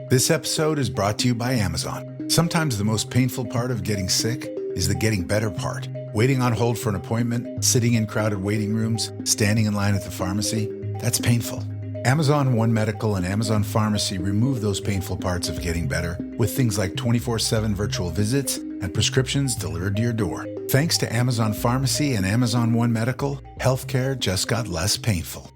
This episode is brought to you by Amazon. Sometimes the most painful part of getting sick is the getting better part. Waiting on hold for an appointment, sitting in crowded waiting rooms, standing in line at the pharmacy, that's painful. Amazon One Medical and Amazon Pharmacy remove those painful parts of getting better with things like 24/7 virtual visits and prescriptions delivered to your door. Thanks to Amazon Pharmacy and Amazon One Medical, healthcare just got less painful.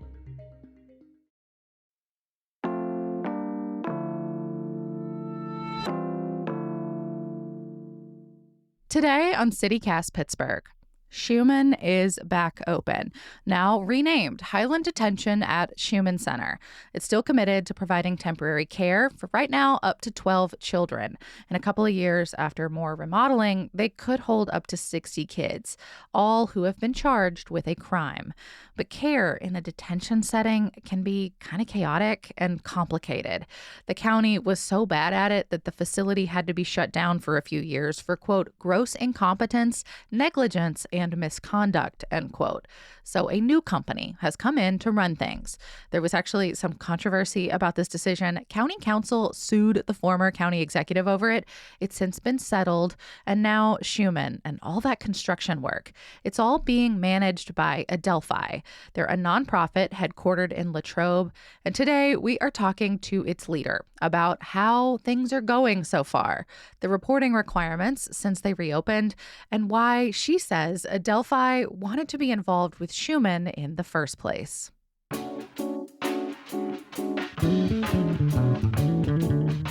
Today on CityCast Pittsburgh, Shuman is back open, now renamed Highland Detention at Shuman Center. It's still committed to providing temporary care for right now up to 12 children. In a couple of years after more remodeling, they could hold up to 60 kids, all who have been charged with a crime. But care in a detention setting can be kind of chaotic and complicated. The county was so bad at it that the facility had to be shut down for a few years for, quote, gross incompetence, negligence, and misconduct, end quote. So a new company has come in to run things. There was actually some controversy about this decision. County council sued the former county executive over it. It's since been settled. And now Shuman and all that construction work, it's all being managed by Adelphoi. They're a nonprofit headquartered in Latrobe. And today we are talking to its leader about how things are going so far, the reporting requirements since they reopened, and why she says Adelphoi wanted to be involved with Shuman in the first place.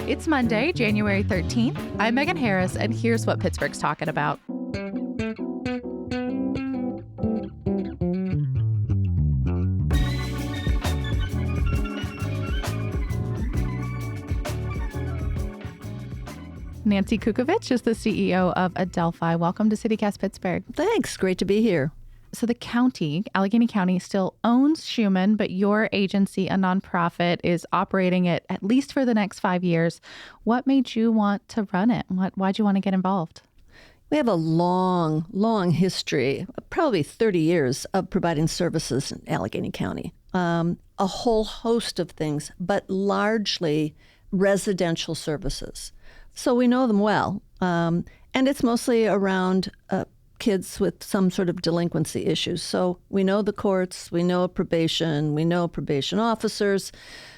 It's Monday, January 13th. I'm Megan Harris, and here's what Pittsburgh's talking about. Nancy Kukovich is the CEO of Adelphoi. Welcome to CityCast Pittsburgh. Thanks. Great to be here. So the county, Allegheny County, still owns Shuman, but your agency, a nonprofit, is operating it at least for the next 5 years. What made you want to run it? Why'd you want to get involved? We have a long history, probably 30 years, of providing services in Allegheny County. A whole host of things, but largely residential services. So we know them well. And it's mostly around kids with some sort of delinquency issues. So we know the courts, we know probation, we know probation officers.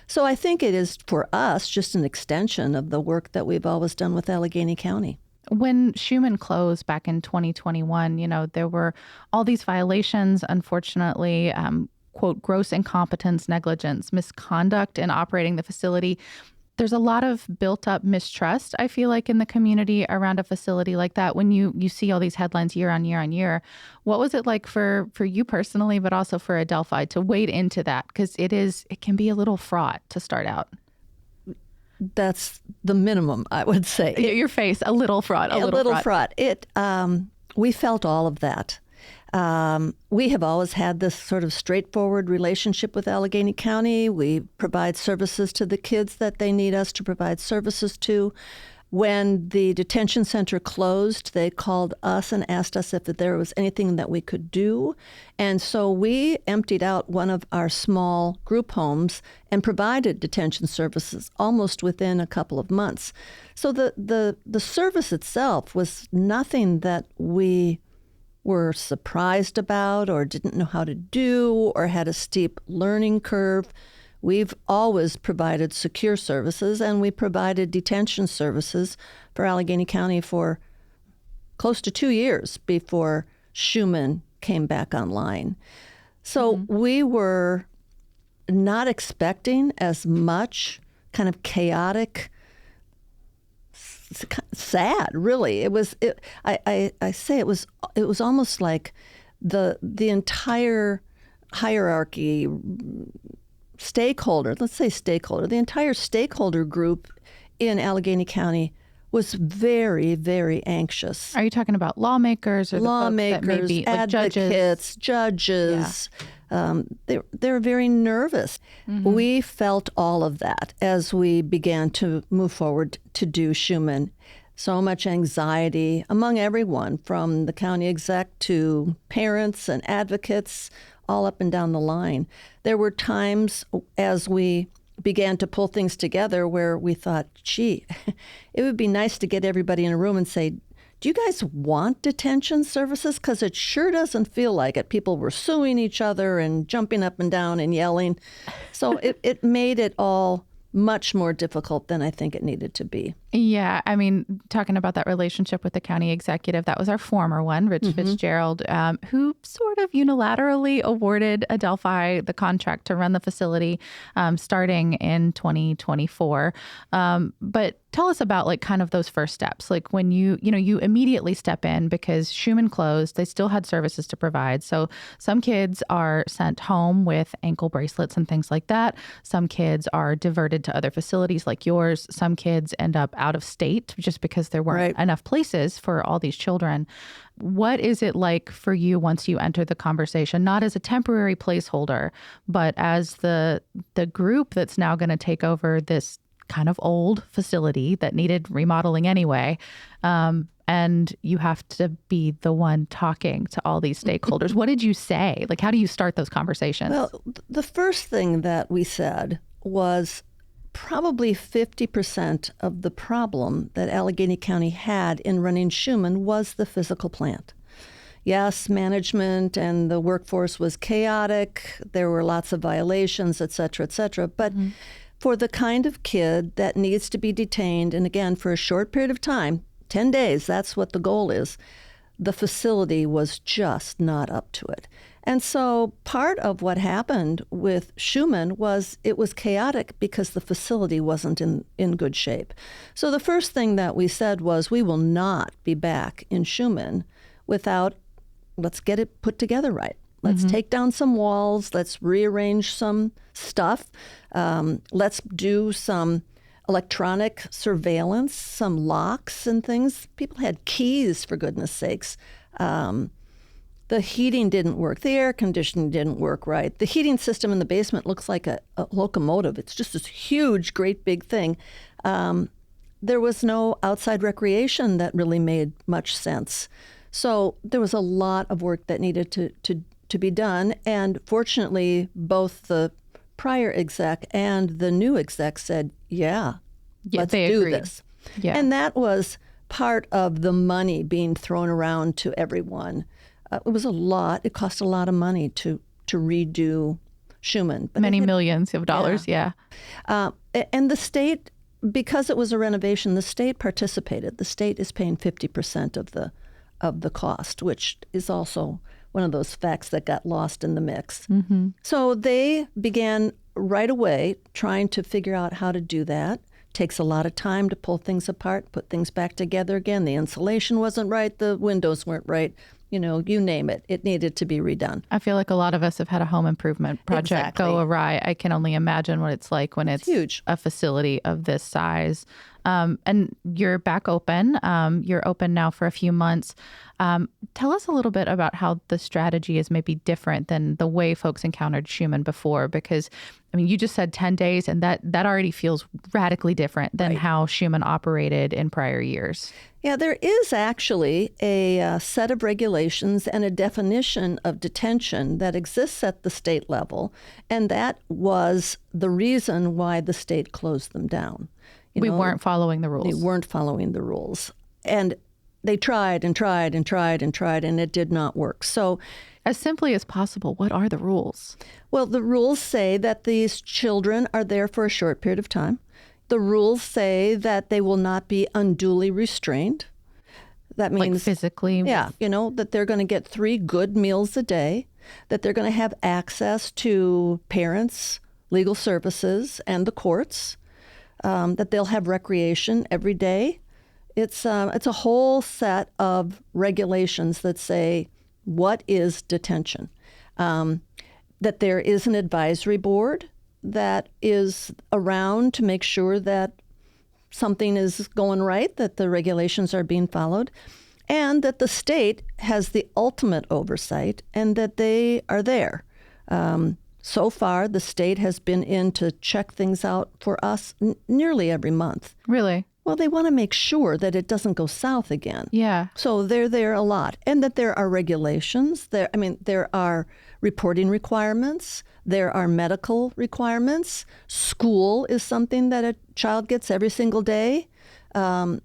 So I think it is, for us, just an extension of the work that we've always done with Allegheny County. When Shuman closed back in 2021, there were all these violations, unfortunately, quote, gross incompetence, negligence, misconduct in operating the facility. There's a lot of built up mistrust, I feel like, in the community around a facility like that. When you see all these headlines year on year on year, what was it like for you personally, but also for Adelphoi to wade into that? Because it can be a little fraught to start out. That's the minimum, I would say. Your face, a little fraught. A little fraught. We felt all of that. We have always had this sort of straightforward relationship with Allegheny County. We provide services to the kids that they need us to provide services to. When the detention center closed, they called us and asked us if there was anything that we could do. And so we emptied out one of our small group homes and provided detention services almost within a couple of months. So the service itself was nothing that we were surprised about or didn't know how to do or had a steep learning curve. We've always provided secure services, and we provided detention services for Allegheny County for close to 2 years before Shuman came back online. So we were not expecting as much kind of chaotic, sad, really. I say it was almost like the entire hierarchy, the entire stakeholder group in Allegheny County was very, very anxious. Are you talking about lawmakers or the folks that may be, like, advocates, judges? Yeah. They were very nervous. Mm-hmm. We felt all of that as we began to move forward to do Shuman. So much anxiety among everyone, from the county exec to parents and advocates, all up and down the line. There were times as we began to pull things together where we thought, gee, it would be nice to get everybody in a room and say, do you guys want detention services? Because it sure doesn't feel like it. People were suing each other and jumping up and down and yelling. So it made it all much more difficult than I think it needed to be. Yeah. I mean, talking about that relationship with the county executive, that was our former one, Rich Fitzgerald, who sort of unilaterally awarded Adelphoi the contract to run the facility starting in 2024. But tell us about like kind of those first steps, like when you immediately step in because Shuman closed, they still had services to provide. So some kids are sent home with ankle bracelets and things like that. Some kids are diverted to other facilities like yours. Some kids end up out of state just because there weren't enough places for all these children. What is it like for you once you enter the conversation, not as a temporary placeholder, but as the group that's now going to take over this kind of old facility that needed remodeling anyway, and you have to be the one talking to all these stakeholders? What did you say? Like, how do you start those conversations? Well, the first thing that we said was probably 50% of the problem that Allegheny County had in running Shuman was the physical plant. Yes, management and the workforce was chaotic. There were lots of violations, et cetera, but for the kind of kid that needs to be detained, and again, for a short period of time, 10 days, that's what the goal is, the facility was just not up to it. And so part of what happened with Shuman was it was chaotic because the facility wasn't in good shape. So the first thing that we said was we will not be back in Shuman without, let's get it put together right. Let's take down some walls. Let's rearrange some stuff. Let's do some electronic surveillance, some locks and things. People had keys, for goodness sakes. The heating didn't work. The air conditioning didn't work right. The heating system in the basement looks like a locomotive. It's just this huge, great big thing. There was no outside recreation that really made much sense. So there was a lot of work that needed to be done. And fortunately, both the prior exec and the new exec said, let's do this. Yeah. And that was part of the money being thrown around to everyone. It was a lot. It cost a lot of money to redo Shuman. But many millions of dollars, yeah. And the state, because it was a renovation, the state participated. The state is paying 50% of the cost, which is also one of those facts that got lost in the mix. So they began right away trying to figure out how to do that. Takes a lot of time to pull things apart, put things back together again. The insulation wasn't right. The windows weren't right. You name it. It needed to be redone. I feel like a lot of us have had a home improvement project go awry. I can only imagine what it's like when it's huge. A facility of this size. And you're back open. You're open now for a few months. Tell us a little bit about how the strategy is maybe different than the way folks encountered Shuman before, because I mean, you just said 10 days, and that already feels radically different than how Shuman operated in prior years. Yeah, there is actually a set of regulations and a definition of detention that exists at the state level, and that was the reason why the state closed them down. We weren't following the rules. They weren't following the rules. And they tried and tried and tried and tried, and it did not work. So, as simply as possible, what are the rules? Well, the rules say that these children are there for a short period of time. The rules say that they will not be unduly restrained. That means, like physically? Yeah, that they're going to get 3 good meals a day, that they're going to have access to parents, legal services, and the courts, that they'll have recreation every day. It's a whole set of regulations that say what is detention, that there is an advisory board that is around to make sure that something is going right, that the regulations are being followed, and that the state has the ultimate oversight and that they are there. So far, the state has been in to check things out for us nearly every month. Really? Well, they want to make sure that it doesn't go south again. Yeah. So they're there a lot. And that there are regulations. There are reporting requirements. There are medical requirements. School is something that a child gets every single day. So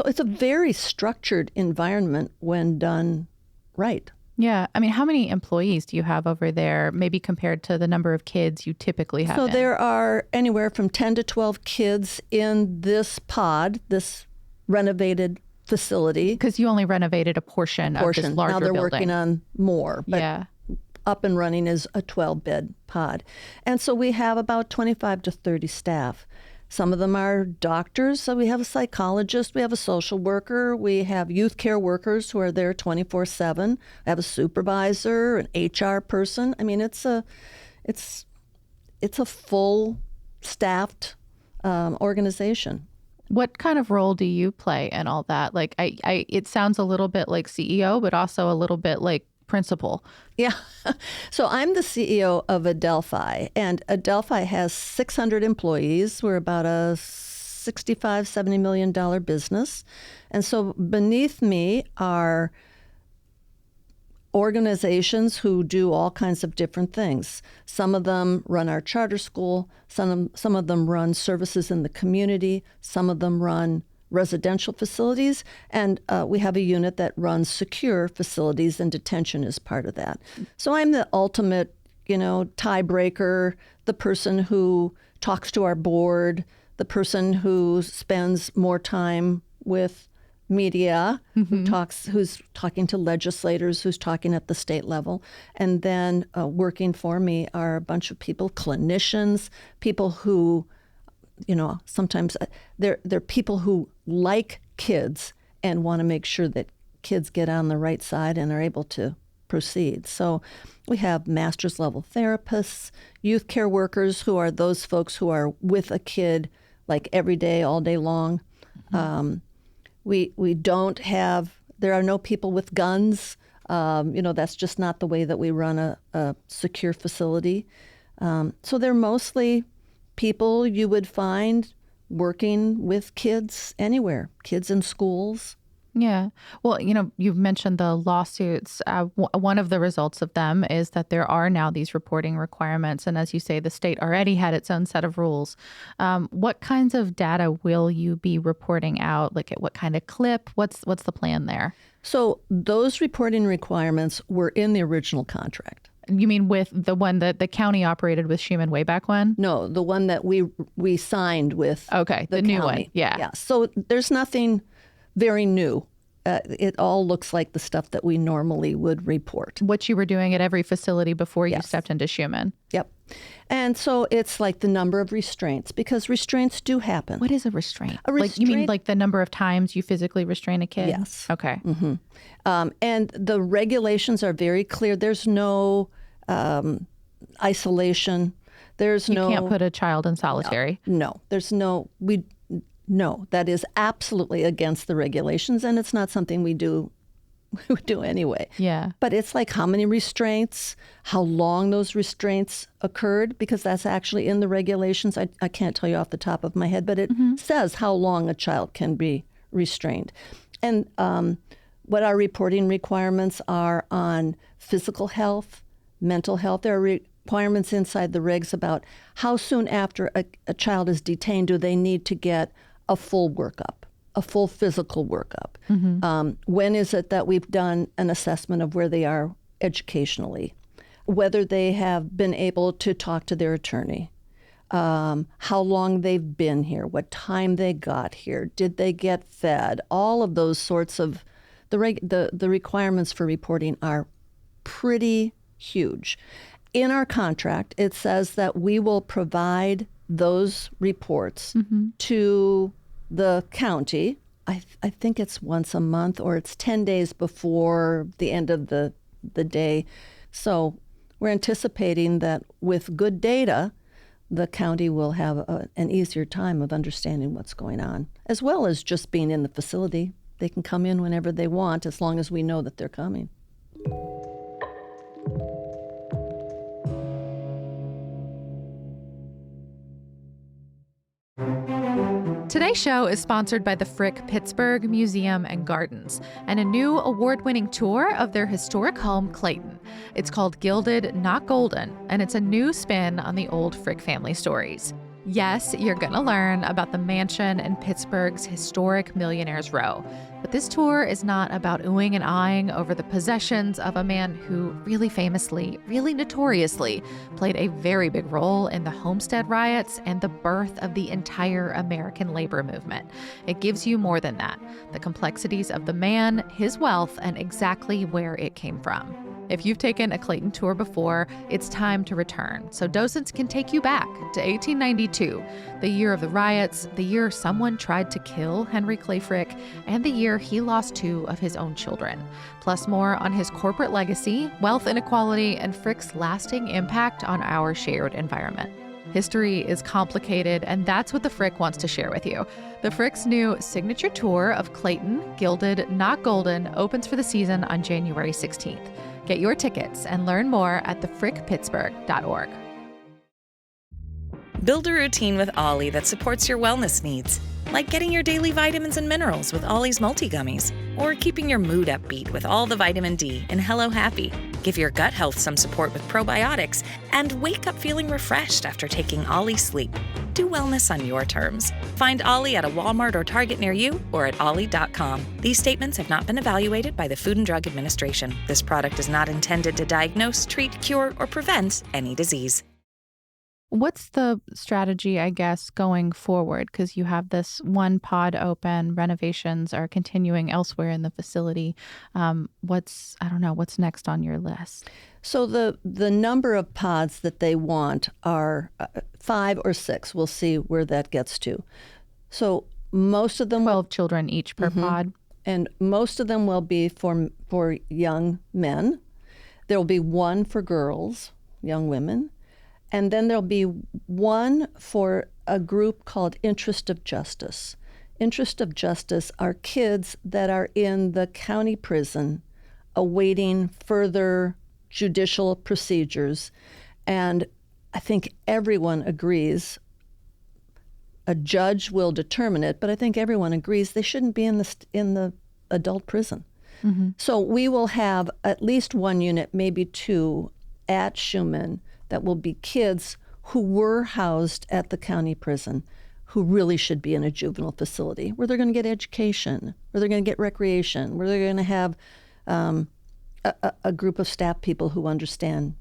it's a very structured environment when done right. Yeah. I mean, how many employees do you have over there, maybe compared to the number of kids you typically have? So there are anywhere from 10 to 12 kids in this pod, this renovated facility. Because you only renovated a portion of this larger Now they're building. working on more. But yeah. up and running is a 12-bed pod. And so we have about 25 to 30 staff. Some of them are doctors, so we have a psychologist, we have a social worker, we have youth care workers who are there 24/7. We have a supervisor, an HR person. I mean, it's a full staffed organization. What kind of role do you play in all that? Like, it sounds a little bit like CEO, but also a little bit like principal. Yeah. So I'm the CEO of Adelphoi, and Adelphoi has 600 employees. We're about a $65-70 million business. And so beneath me are organizations who do all kinds of different things. Some of them run our charter school. Some of them run services in the community. Some of them run residential facilities, and we have a unit that runs secure facilities, and detention is part of that. So I'm the ultimate, tiebreaker, the person who talks to our board, the person who spends more time with media, who's talking to legislators, who's talking at the state level. And then working for me are a bunch of people, clinicians, people who sometimes they're people who like kids and want to make sure that kids get on the right side and are able to proceed. So we have master's level therapists, youth care workers who are those folks who are with a kid like every day, all day long. We don't have, there are no people with guns. That's just not the way that we run a secure facility. So they're mostly people you would find working with kids anywhere, kids in schools. Yeah. Well, you've mentioned the lawsuits. One of the results of them is that there are now these reporting requirements. And as you say, the state already had its own set of rules. What kinds of data will you be reporting out? Like at what kind of clip? What's the plan there? So those reporting requirements were in the original contract. You mean with the one that the county operated with Shuman way back when? No, the one that we signed with. Okay, the new one. Yeah. So there's nothing very new. It all looks like the stuff that we normally would report. What you were doing at every facility before you stepped into Shuman. Yep. And so it's like the number of restraints, because restraints do happen. What is a restraint? A restraint, like, you mean like the number of times you physically restrain a kid? Yes. Okay. Mm-hmm. And the regulations are very clear. There's no isolation. You can't put a child in solitary. No, there's no. No, that is absolutely against the regulations, and it's not something we do anyway. Yeah. But it's like how many restraints, how long those restraints occurred, because that's actually in the regulations. I can't tell you off the top of my head, but it says how long a child can be restrained. And what our reporting requirements are on physical health, mental health. There are requirements inside the regs about how soon after a child is detained do they need to get a full workup, a full physical workup. When is it that we've done an assessment of where they are educationally, whether they have been able to talk to their attorney, how long they've been here, what time they got here, did they get fed, all of those sorts of, the requirements for reporting are pretty huge. In our contract, it says that we will provide those reports to the county. I think it's once a month, or it's 10 days before the end of the day. So we're anticipating that with good data, the county will have an easier time of understanding what's going on, as well as just being in the facility. They can come in whenever they want, as long as we know that they're coming. Today's show is sponsored by the Frick Pittsburgh Museum and Gardens and a new award-winning tour of their historic home, Clayton. It's called Gilded, Not Golden, and it's a new spin on the old Frick family stories. Yes, you're going to learn about the mansion in Pittsburgh's historic Millionaires Row. But this tour is not about oohing and eyeing over the possessions of a man who really famously, really notoriously, played a very big role in the Homestead riots and the birth of the entire American labor movement. It gives you more than that, the complexities of the man, his wealth, and exactly where it came from. If you've taken a Clayton tour before, it's time to return, so docents can take you back to 1892, the year of the riots, the year someone tried to kill Henry Clay Frick, and the year he lost 2 of his own children. Plus more on his corporate legacy, wealth inequality, and Frick's lasting impact on our shared environment. History is complicated, and that's what the Frick wants to share with you. The Frick's new signature tour of Clayton, Gilded, Not Golden, opens for the season on January 16th. Get your tickets and learn more at thefrickpittsburgh.org. Build a routine with Ollie that supports your wellness needs, like getting your daily vitamins and minerals with Ollie's multi-gummies, or keeping your mood upbeat with all the vitamin D in Hello Happy. Give your gut health some support with probiotics, and wake up feeling refreshed after taking Ollie Sleep. Do wellness on your terms. Find Ollie at a Walmart or Target near you or at ollie.com. These statements have not been evaluated by the Food and Drug Administration. This product is not intended to diagnose, treat, cure, or prevent any disease. What's the strategy, I guess, going forward? Because you have this one pod open, renovations are continuing elsewhere in the facility. What's next on your list? So the number of pods that they want are 5 or 6. We'll see where that gets to. So most of them 12 children each per pod. And most of them will be for young men. There will be 1 for girls, young women. And then there'll be 1 for a group called Interest of Justice. Interest of Justice are kids that are in the county prison awaiting further judicial procedures. And I think everyone agrees, a judge will determine it, but I think everyone agrees they shouldn't be in the adult prison. Mm-hmm. So we will have at least 1 unit, maybe 2, at Shuman that will be kids who were housed at the county prison who really should be in a juvenile facility where they're going to get education, where they're going to get recreation, where they're going to have a group of staff people who understand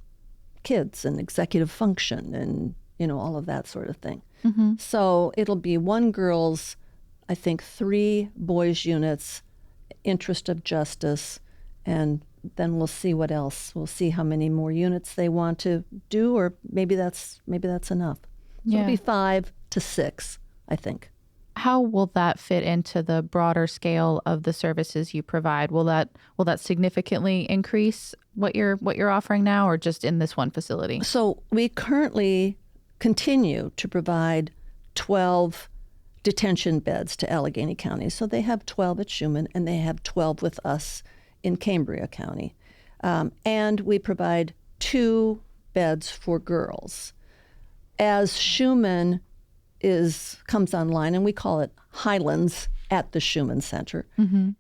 kids and executive function and, all of that sort of thing. Mm-hmm. So it'll be 1 girls, I think 3 boys units, Interest of Justice, and then we'll see what else. We'll see how many more units they want to do, or maybe that's enough. So it'll be 5 to 6, I think. How will that fit into the broader scale of the services you provide? Will that significantly increase what you're offering now, or just in this one facility? So we currently continue to provide 12 detention beds to Allegheny County. So they have 12 at Shuman, and they have 12 with us in Cambria County. And we provide 2 beds for girls. As Shuman comes online, and we call it Highlands at the Shuman Center,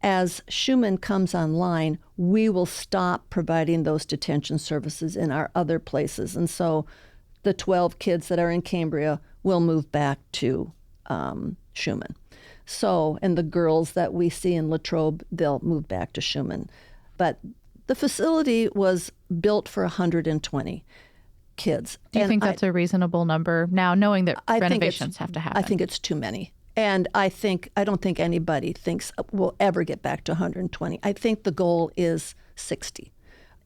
as Shuman comes online, we will stop providing those detention services in our other places. And so the 12 kids that are in Cambria will move back to Shuman. So, and the girls that we see in Latrobe, they'll move back to Shuman. But the facility was built for 120 kids. Do you think that's a reasonable number now, knowing that renovations have to happen? I think it's too many. And I don't think anybody thinks we'll ever get back to 120. I think the goal is 60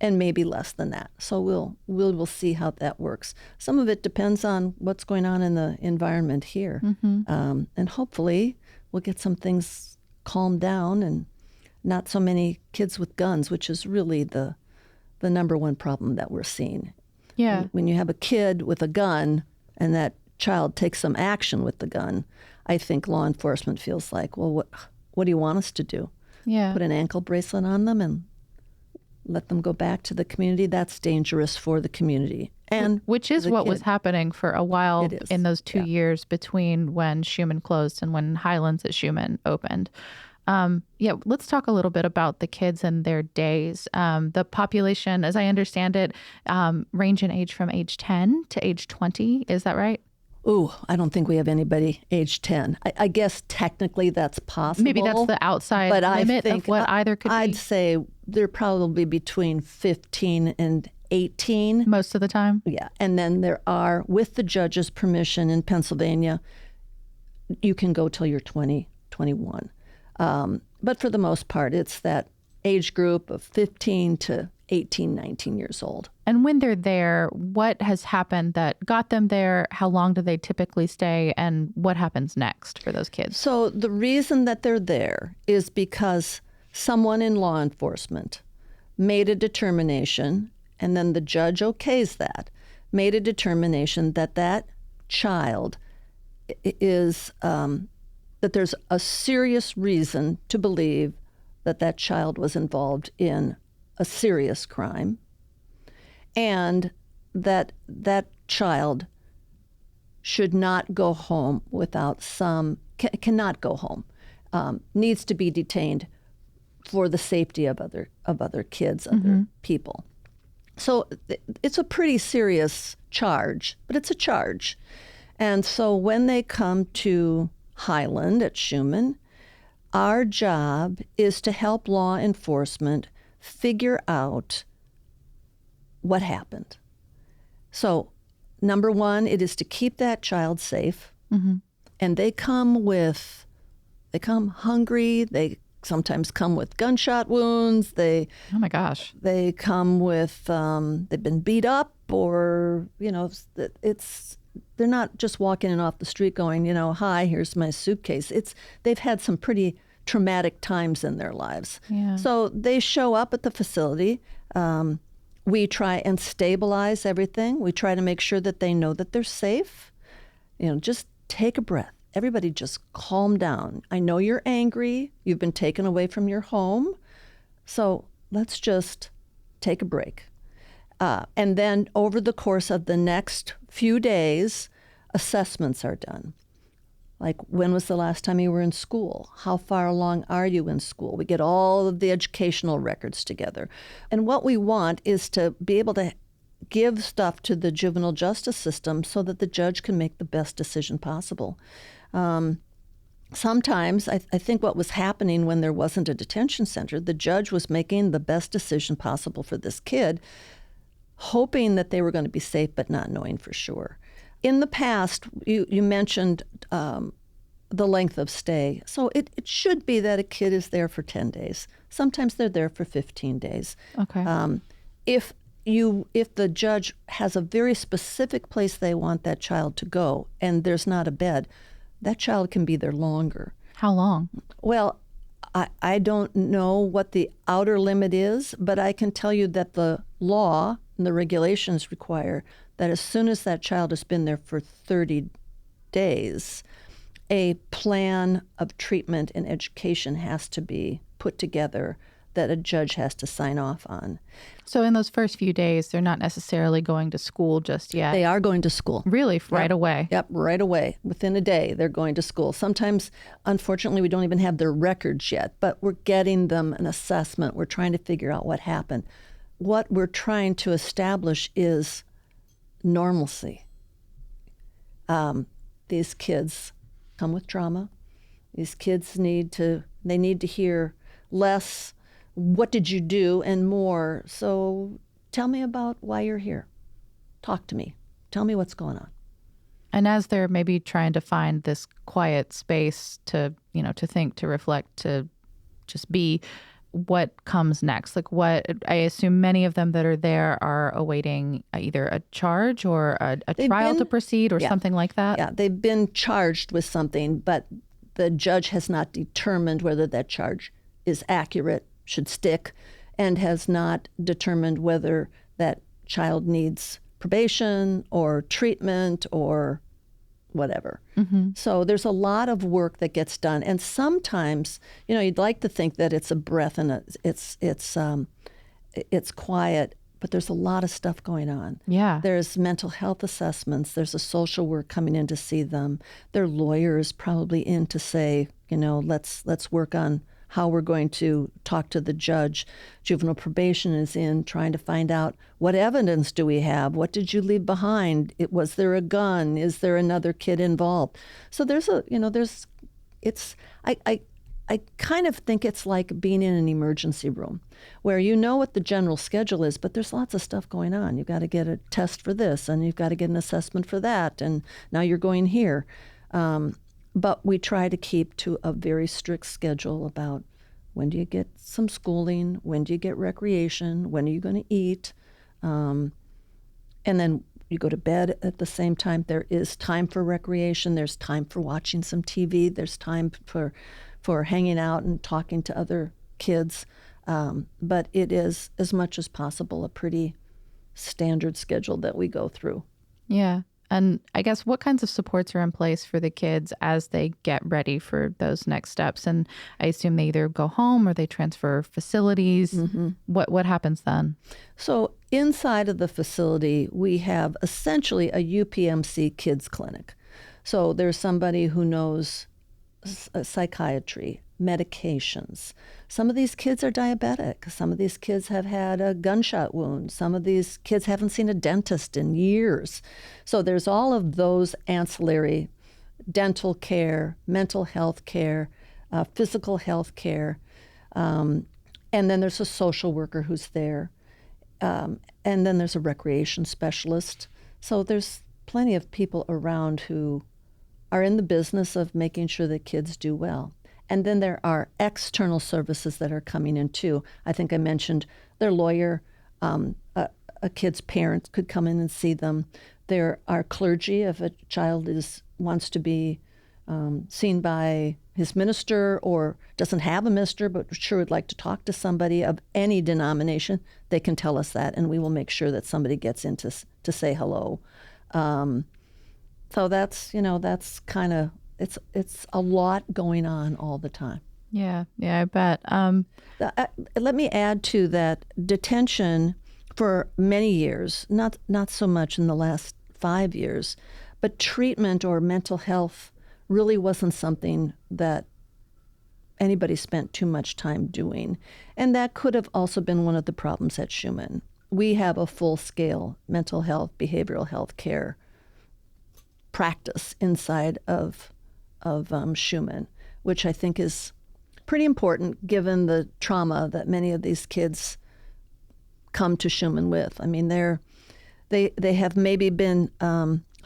and maybe less than that. So we'll see how that works. Some of it depends on what's going on in the environment here. Mm-hmm. And hopefully we'll get some things calmed down and not so many kids with guns, which is really the number one problem that we're seeing. Yeah. When you have a kid with a gun and that child takes some action with the gun, I think law enforcement feels like, well, what do you want us to do? Yeah. Put an ankle bracelet on them and let them go back to the community, that's dangerous for the community. And which is what was happening for a while in those 2 years between when Shuman closed and when Highlands at Shuman opened. Let's talk a little bit about the kids and their days. The population, as I understand it, range in age from age 10 to age 20. Is that right? Ooh, I don't think we have anybody age 10. I guess technically that's possible. Maybe that's the outside limit of what either could be. I'd say they're probably between 15 and 18. Most of the time? Yeah. And then there are, with the judge's permission in Pennsylvania, you can go till you're 20, 21. But for the most part, it's that age group of 15 to 18, 19 years old. And when they're there, what has happened that got them there? How long do they typically stay? And what happens next for those kids? So the reason that they're there is because someone in law enforcement made a determination, and then the judge okays that, made a determination that that child is, that there's a serious reason to believe that that child was involved in a serious crime, and that that child should not go home without cannot go home, needs to be detained for the safety of other kids, other people. So it's a pretty serious charge, but it's a charge. And so when they come to Highland at Shuman, our job is to help law enforcement figure out what happened. So, number one, it is to keep that child safe. Mm-hmm. And they come hungry. They sometimes come with gunshot wounds. Oh my gosh. They come with, they've been beat up, or, they're not just walking in off the street going, hi, here's my suitcase. They've had some pretty traumatic times in their lives. Yeah. So they show up at the facility. We try and stabilize everything. We try to make sure that they know that they're safe. Just take a breath. Everybody just calm down. I know you're angry. You've been taken away from your home. So let's just take a break. And then over the course of the next few days, assessments are done. Like, when was the last time you were in school? How far along are you in school? We get all of the educational records together. And what we want is to be able to give stuff to the juvenile justice system so that the judge can make the best decision possible. Sometimes, I think what was happening when there wasn't a detention center, the judge was making the best decision possible for this kid, hoping that they were going to be safe, but not knowing for sure. In the past, you mentioned the length of stay. So it should be that a kid is there for 10 days. Sometimes they're there for 15 days. Okay. If the judge has a very specific place they want that child to go and there's not a bed, that child can be there longer. How long? Well, I don't know what the outer limit is, but I can tell you that the law and the regulations require that as soon as that child has been there for 30 days, a plan of treatment and education has to be put together that a judge has to sign off on. So in those first few days, they're not necessarily going to school just yet? They are going to school. Really? Right away? Yep, right away. Within a day, they're going to school. Sometimes, unfortunately, we don't even have their records yet, but we're getting them an assessment. We're trying to figure out what happened. What we're trying to establish is normalcy. These kids come with trauma. These kids need to hear less, what did you do, and more. So tell me about why you're here. Talk to me. Tell me what's going on. And as they're maybe trying to find this quiet space to think, to reflect, to just be, what comes next? Like, what, I assume many of them that are there are awaiting either a charge or a trial to proceed or something like that? Yeah, they've been charged with something, but the judge has not determined whether that charge is accurate, should stick, and has not determined whether that child needs probation or treatment or whatever. Mm-hmm. So there's a lot of work that gets done, and sometimes, you'd like to think that it's a breath and it's quiet, but there's a lot of stuff going on. Yeah. There's mental health assessments. There's a social work coming in to see them. There are lawyers probably in to say, let's work on how we're going to talk to the judge. Juvenile probation is in trying to find out, what evidence do we have? What did you leave behind? Was there a gun? Is there another kid involved? So I kind of think it's like being in an emergency room where you know what the general schedule is, but there's lots of stuff going on. You've got to get a test for this, and you've got to get an assessment for that, and now you're going here. But we try to keep to a very strict schedule about when do you get some schooling, when do you get recreation, when are you going to eat, and then you go to bed at the same time. There is time for recreation. There's time for watching some TV. There's time for hanging out and talking to other kids. But it is, as much as possible, a pretty standard schedule that we go through. Yeah. And I guess what kinds of supports are in place for the kids as they get ready for those next steps? And I assume they either go home or they transfer facilities. Mm-hmm. What happens then? So inside of the facility, we have essentially a UPMC kids clinic. So there's somebody who knows psychiatry, medications. Some of these kids are diabetic. Some of these kids have had a gunshot wound. Some of these kids haven't seen a dentist in years. So there's all of those ancillary dental care, mental health care, physical health care. And then there's a social worker who's there. And then there's a recreation specialist. So there's plenty of people around who are in the business of making sure that kids do well. And then there are external services that are coming in too. I think I mentioned their lawyer, a kid's parent could come in and see them. There are clergy if a child wants to be seen by his minister or doesn't have a minister but sure would like to talk to somebody of any denomination. They can tell us that, and we will make sure that somebody gets in to say hello. So that's kind of, it's a lot going on all the time. Yeah, I bet. Let me add to that, detention for many years, not so much in the last 5 years, but treatment or mental health really wasn't something that anybody spent too much time doing. And that could have also been one of the problems at Shuman. We have a full-scale mental health, behavioral health care practice inside of Shuman, which I think is pretty important given the trauma that many of these kids come to Shuman with. I mean, they have maybe been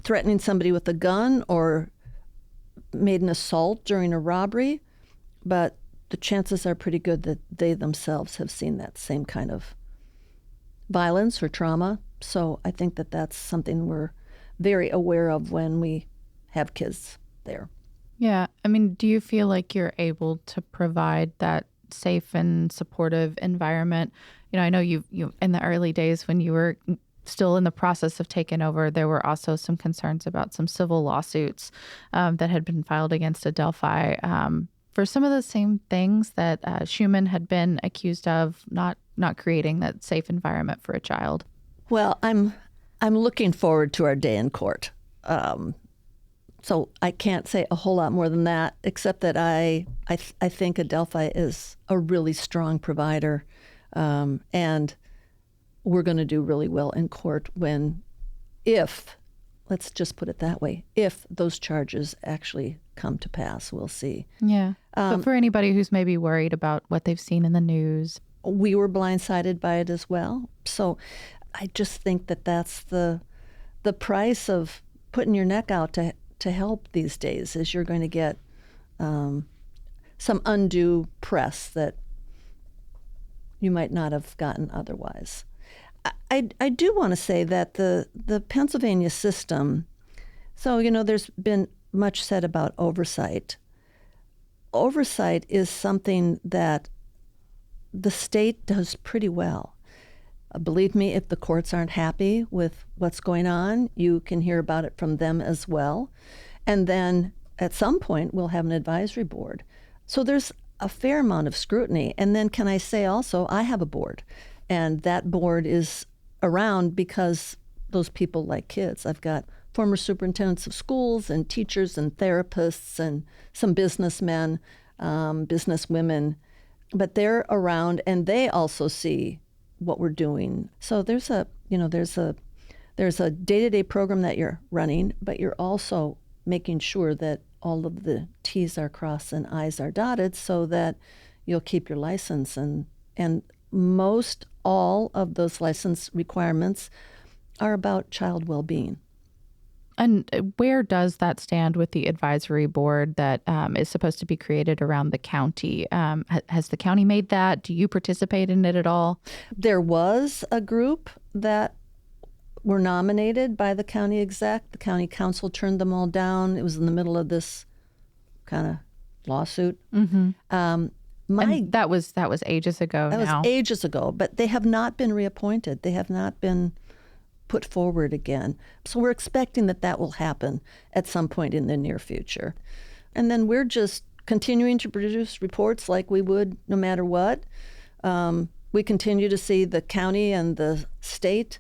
threatening somebody with a gun or made an assault during a robbery, but the chances are pretty good that they themselves have seen that same kind of violence or trauma. So I think that that's something we're very aware of when we have kids there. Yeah. I mean, do you feel like you're able to provide that safe and supportive environment? I know you in the early days when you were still in the process of taking over, there were also some concerns about some civil lawsuits that had been filed against Adelphoi for some of the same things that Shuman had been accused of not creating that safe environment for a child. Well, I'm looking forward to our day in court. So I can't say a whole lot more than that, except that I think Adelphoi is a really strong provider, and we're going to do really well in court if, let's just put it that way, if those charges actually come to pass. We'll see. Yeah. But for anybody who's maybe worried about what they've seen in the news. We were blindsided by it as well. So I just think that that's the price of putting your neck out to help these days, is you're going to get some undue press that you might not have gotten otherwise. I do want to say that the Pennsylvania system, so, there's been much said about oversight. Oversight is something that the state does pretty well. Believe me, if the courts aren't happy with what's going on, you can hear about it from them as well. And then at some point, we'll have an advisory board. So there's a fair amount of scrutiny. And then can I say also, I have a board. And that board is around because those people like kids. I've got former superintendents of schools and teachers and therapists and some businessmen, businesswomen, but they're around and they also see what we're doing. So there's a day-to-day program that you're running, but you're also making sure that all of the T's are crossed and I's are dotted so that you'll keep your license. And most all of those license requirements are about child well-being. And where does that stand with the advisory board that is supposed to be created around the county? Has the county made that? Do you participate in it at all? There was a group that were nominated by the county exec. The county council turned them all down. It was in the middle of this kind of lawsuit. Mm-hmm. And that was ages ago now. That was ages ago, but they have not been reappointed. They have not been put forward again. So we're expecting that will happen at some point in the near future. And then we're just continuing to produce reports like we would no matter what. We continue to see the county and the state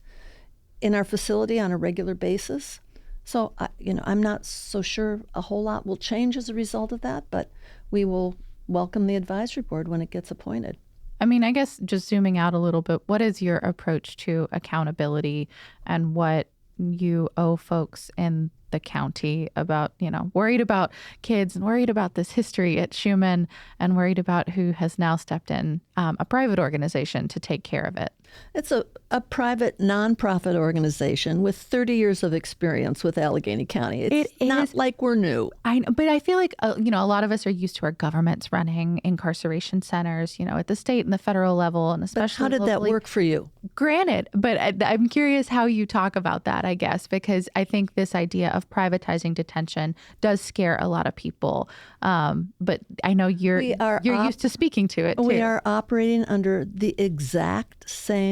in our facility on a regular basis. So, I'm not so sure a whole lot will change as a result of that, but we will welcome the advisory board when it gets appointed. I mean, I guess just zooming out a little bit, what is your approach to accountability and what you owe folks in the county about, worried about kids and worried about this history at Shuman and worried about who has now stepped in, a private organization to take care of it? It's a private nonprofit organization with 30 years of experience with Allegheny County. It's not like we're new. I know, but I feel like, a lot of us are used to our governments running incarceration centers, at the state and the federal level, and especially But how did that work for you? Granted, but I'm curious how you talk about that, I guess, because I think this idea of privatizing detention does scare a lot of people. But I know you're used to speaking to it, too. We are operating under the exact same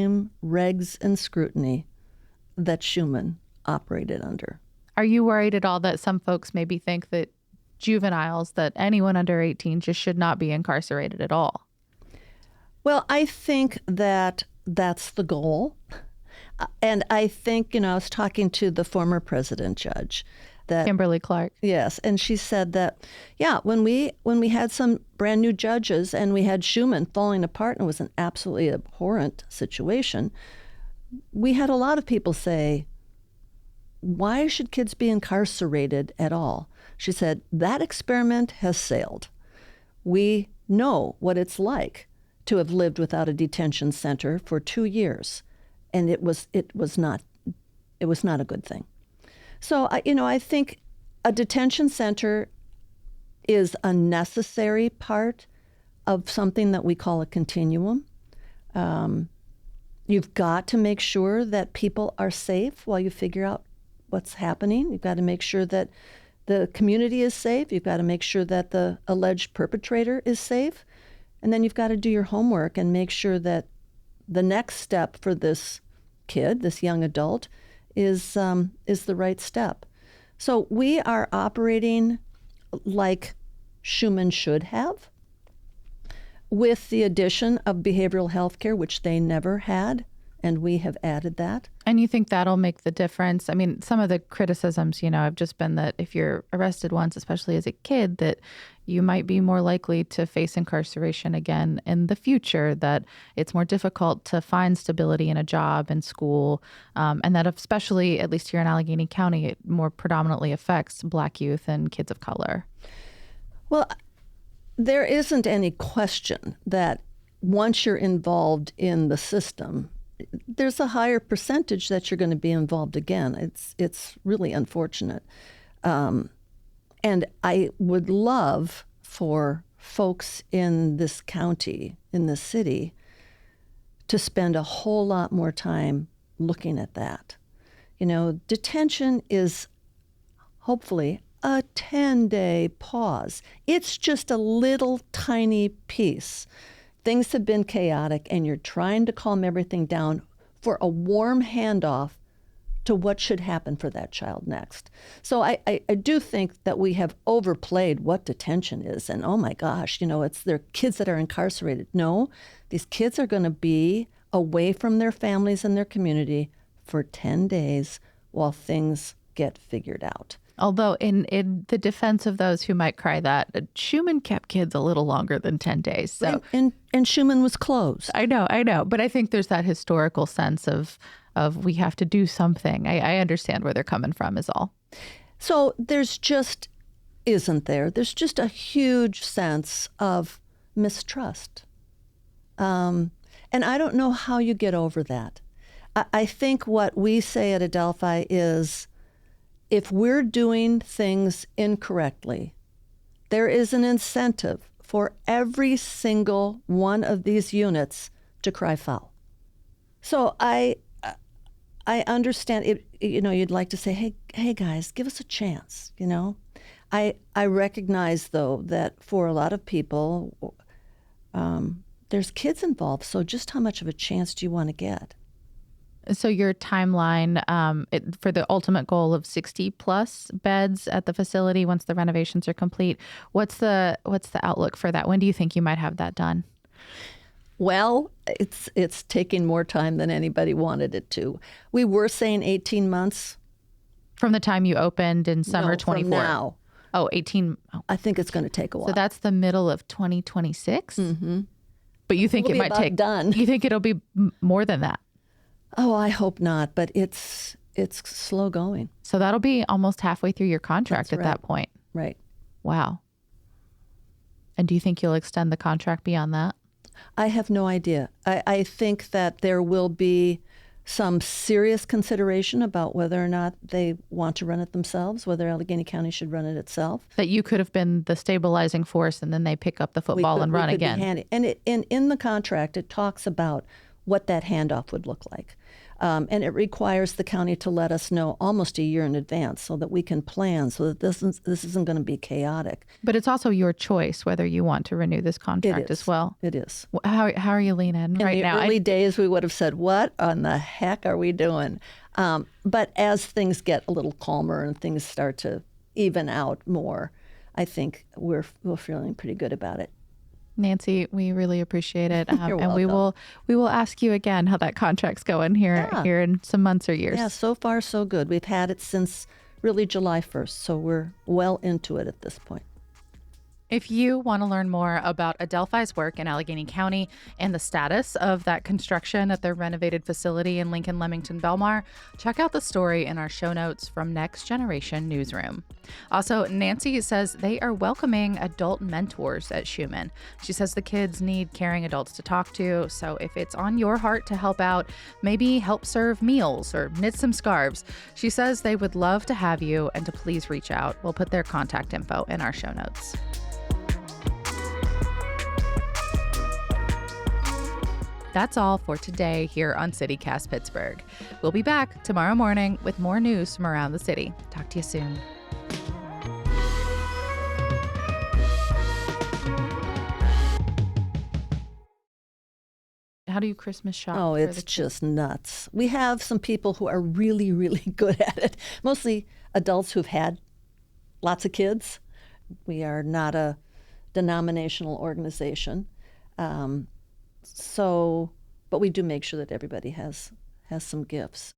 regs and scrutiny that Shuman operated under. Are you worried at all that some folks maybe think that juveniles, that anyone under 18 just should not be incarcerated at all? Well, I think that that's the goal. And I think, I was talking to the former president judge, that Kimberly Clark. Yes, and she said that, when we had some brand new judges and we had Shuman falling apart and it was an absolutely abhorrent situation, we had a lot of people say, why should kids be incarcerated at all? She said, that experiment has sailed. We know what it's like to have lived without a detention center for 2 years, and it was not a good thing. So, I think a detention center is a necessary part of something that we call a continuum. You've got to make sure that people are safe while you figure out what's happening. You've got to make sure that the community is safe. You've got to make sure that the alleged perpetrator is safe. And then you've got to do your homework and make sure that the next step for this kid, this young adult, is the right step. So we are operating like Shuman should have, with the addition of behavioral health care, which they never had, and we have added that. And you think that'll make the difference? I mean, some of the criticisms, have just been that if you're arrested once, especially as a kid, that you might be more likely to face incarceration again in the future, that it's more difficult to find stability in a job and school, and that especially, at least here in Allegheny County, it more predominantly affects Black youth and kids of color. Well, there isn't any question that once you're involved in the system, there's a higher percentage that you're going to be involved again. It's really unfortunate. And I would love for folks in this county, in this city, to spend a whole lot more time looking at that. Detention is hopefully a 10-day pause. It's just a little tiny piece. Things have been chaotic, and you're trying to calm everything down for a warm handoff to what should happen for that child next. So I do think that we have overplayed what detention is. And oh my gosh, they're kids that are incarcerated. No, these kids are going to be away from their families and their community for 10 days while things get figured out. Although in the defense of those who might cry that, Shuman kept kids a little longer than 10 days. So And Shuman was closed. I know. But I think there's that historical sense of we have to do something. I understand where they're coming from is all. So there's just, isn't there? There's just a huge sense of mistrust. And I don't know how you get over that. I think what we say at Adelphoi is, if we're doing things incorrectly, there is an incentive for every single one of these units to cry foul. So I understand it. You'd like to say, hey guys, give us a chance. I recognize though that for a lot of people, there's kids involved. So just how much of a chance do you want to get? So your timeline for the ultimate goal of 60 plus beds at the facility once the renovations are complete, what's the outlook for that? When do you think you might have that done? Well, it's taking more time than anybody wanted it to. We were saying 18 months. From the time you opened in summer 24? From now. Oh, 18. Oh. I think it's going to take a while. So that's the middle of 2026? Mm-hmm. But you think We'll it might take done. You think it'll be more than that? Oh, I hope not, but it's slow going. So that'll be almost halfway through your contract That's at that point. Right. Wow. And do you think you'll extend the contract beyond that? I have no idea. I think that there will be some serious consideration about whether or not they want to run it themselves, whether Allegheny County should run it itself. That you could have been the stabilizing force and then they pick up the football and run again. And in the contract, it talks about what that handoff would look like. And it requires the county to let us know almost a year in advance so that we can plan, so that this isn't going to be chaotic. But it's also your choice whether you want to renew this contract as well. It is. How are you leaning right now? In the early days, we would have said, what on the heck are we doing? But as things get a little calmer and things start to even out more, I think we're feeling pretty good about it. Nancy, we really appreciate it. You're and we will ask you again how that contract's going here in some months or years. Yeah, so far so good. We've had it since really July 1st, so we're well into it at this point. If you want to learn more about Adelphi's work in Allegheny County and the status of that construction at their renovated facility in Lincoln, Leamington, Belmar, check out the story in our show notes from Next Generation Newsroom. Also, Nancy says they are welcoming adult mentors at Shuman. She says the kids need caring adults to talk to, so if it's on your heart to help out, maybe help serve meals or knit some scarves, she says they would love to have you and to please reach out. We'll put their contact info in our show notes. That's all for today here on CityCast Pittsburgh. We'll be back tomorrow morning with more news from around the city. Talk to you soon. How do you Christmas shop? Oh, it's just nuts. We have some people who are really, really good at it, mostly adults who've had lots of kids. We are not a denominational organization. But we do make sure that everybody has some gifts.